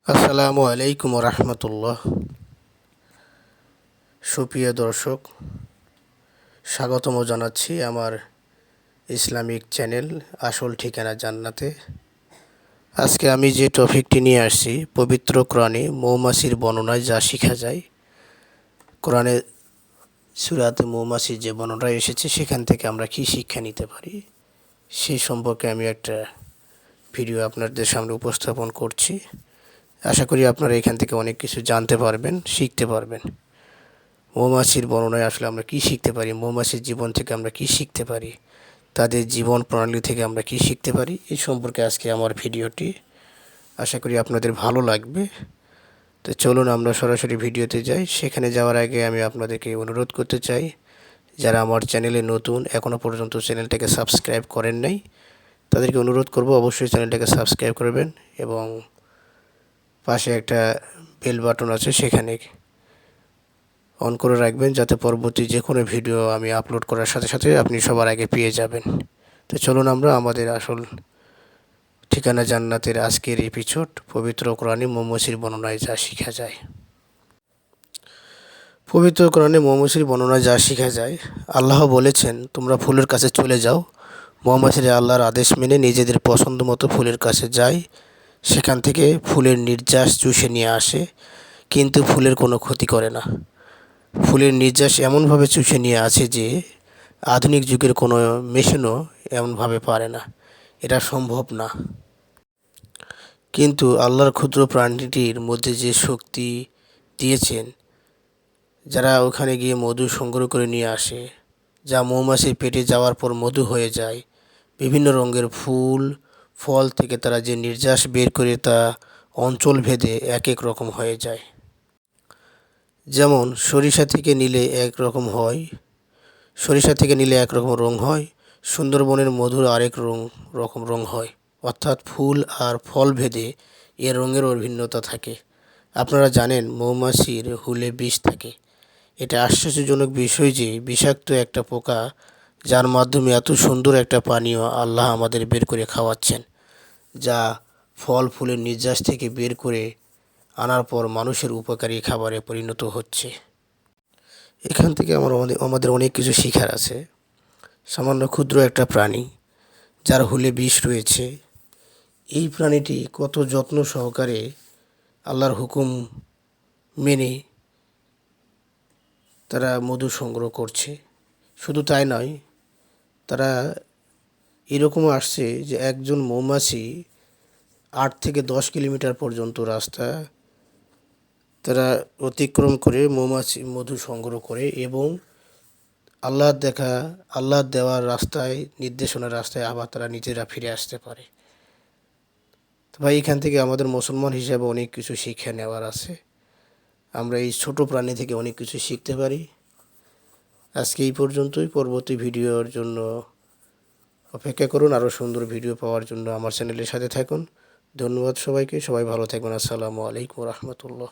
আসসালামু আলাইকুম রহমতুল্লাহ। সুপ্রিয় দর্শক, স্বাগতম জানাচ্ছি আমার ইসলামিক চ্যানেল আসল ঠিকানা জান্নাতে। আজকে আমি যে টপিকটি নিয়ে আসছি, পবিত্র কোরআনে মৌমাছির বর্ণনায় যা শেখা যায়। কোরআনে সূরাতে মৌমাছির যে বর্ণনা এসেছে সেখান থেকে আমরা কি শিক্ষা নিতে পারি সেই সম্পর্কে আমি একটা ভিডিও আপনাদের সামনে উপস্থাপন করছি। আশা করি আপনারা এখান থেকে অনেক কিছু জানতে পারবেন, শিখতে পারবেন। মৌমাছির বর্ণনায় আসলে আমরা কী শিখতে পারি, মৌমাছির জীবন থেকে আমরা কী শিখতে পারি, তাদের জীবন প্রণালী থেকে আমরা কী শিখতে পারি, এই সম্পর্কে আজকে আমার ভিডিওটি। আশা করি আপনাদের ভালো লাগবে। তো চলুন আমরা সরাসরি ভিডিওতে যাই। সেখানে যাওয়ার আগে আমি আপনাদেরকে অনুরোধ করতে চাই, যারা আমার চ্যানেলে নতুন, এখনও পর্যন্ত চ্যানেলটাকে সাবস্ক্রাইব করেন নাই, তাদেরকে অনুরোধ করব অবশ্যই চ্যানেলটাকে সাবস্ক্রাইব করবেন এবং পাশে একটা বেল বাটন আছে, সেখানে অন করে রাখবেন, যাতে পরবর্তী যে কোনো ভিডিও আমি আপলোড করার সাথে সাথে আপনি সবার আগে পেয়ে যাবেন। তো চলুন আমরা আমাদের আসল ঠিকানা জান্নাতের আজকের এপিসোড, পবিত্র কোরআনে মৌমাছির বর্ণনায় যা শেখা যায়। পবিত্র কোরআনে মৌমাছির বর্ণনায় যা শেখা যায়, আল্লাহ বলেছেন, তোমরা ফুলের কাছে চলে যাও। মৌমাছিরা আল্লাহর আদেশ মেনে নিজেদের পছন্দ মতো ফুলের কাছে যায়, সেখান থেকে ফুলের নির্যাস চুষে নিয়ে আসে, কিন্তু ফুলের কোনো ক্ষতি করে না। ফুলের নির্যাস এমনভাবে চুষে নিয়ে আছে যে আধুনিক যুগের কোনো মেশিনও এমনভাবে পারে না, এটা সম্ভব না। কিন্তু আল্লাহর ক্ষুদ্র প্রাণীটির মধ্যে যে শক্তি দিয়েছেন, যারা ওখানে গিয়ে মধু সংগ্রহ করে নিয়ে আসে, যা মৌমাছির পেটে যাওয়ার পর মধু হয়ে যায়। বিভিন্ন রঙের ফুল ফল থেকে তারা যে নির্যাস বের করে তা অঞ্চল ভেদে এক এক রকম হয়ে যায়। যেমন সরিষা থেকে নিলে এক রকম রং হয়, সুন্দরবনের মধুর আরেক রকম রং হয়। অর্থাৎ ফুল আর ফল ভেদে এর রঙের ভিন্নতা থাকে। আপনারা জানেন মৌমাছির হুলে বিষ থাকে। এটা আশ্চর্যজনক বিষয় যে বিষাক্ত একটা পোকা, যার মাধ্যমে এত সুন্দর একটা পানীয় আল্লাহ আমাদের বের করে খাওয়াচ্ছেন, যা ফল ফুলের নির্যাস থেকে বের করে আনার পর মানুষের উপকারী খাবারে পরিণত হচ্ছে। এখান থেকে আমাদের অনেক কিছু শেখার আছে। সামান্য ক্ষুদ্র একটা প্রাণী যার হুলে বিষ রয়েছে, এই প্রাণীটি কত যত্ন সহকারে আল্লাহর হুকুম মেনে তারা মধু সংগ্রহ করছে। শুধু তাই নয়, তারা এরকমও আসছে যে একজন মৌমাছি 8 থেকে 10 কিলোমিটার পর্যন্ত রাস্তা তারা অতিক্রম করে মৌমাছি মধু সংগ্রহ করে এবং আল্লাহর দেওয়ার রাস্তায়, নির্দেশনার রাস্তায় আবার তারা নিজেরা ফিরে আসতে পারে। তো ভাই, এখান থেকে আমাদের মুসলমান হিসাবে অনেক কিছু শিক্ষা নেওয়ার আছে। আমরা এই ছোট প্রাণী থেকে অনেক কিছু শিখতে পারি। আজকে এই পর্যন্তই। পরবর্তী ভিডিওর জন্য অপেক্ষা করুন। আরও সুন্দর ভিডিও পাওয়ার জন্য আমার চ্যানেলের সাথে থাকুন। ধন্যবাদ সবাইকে। সবাই ভালো থাকবেন। আসসালামু আলাইকুম রহমতুল্লাহ।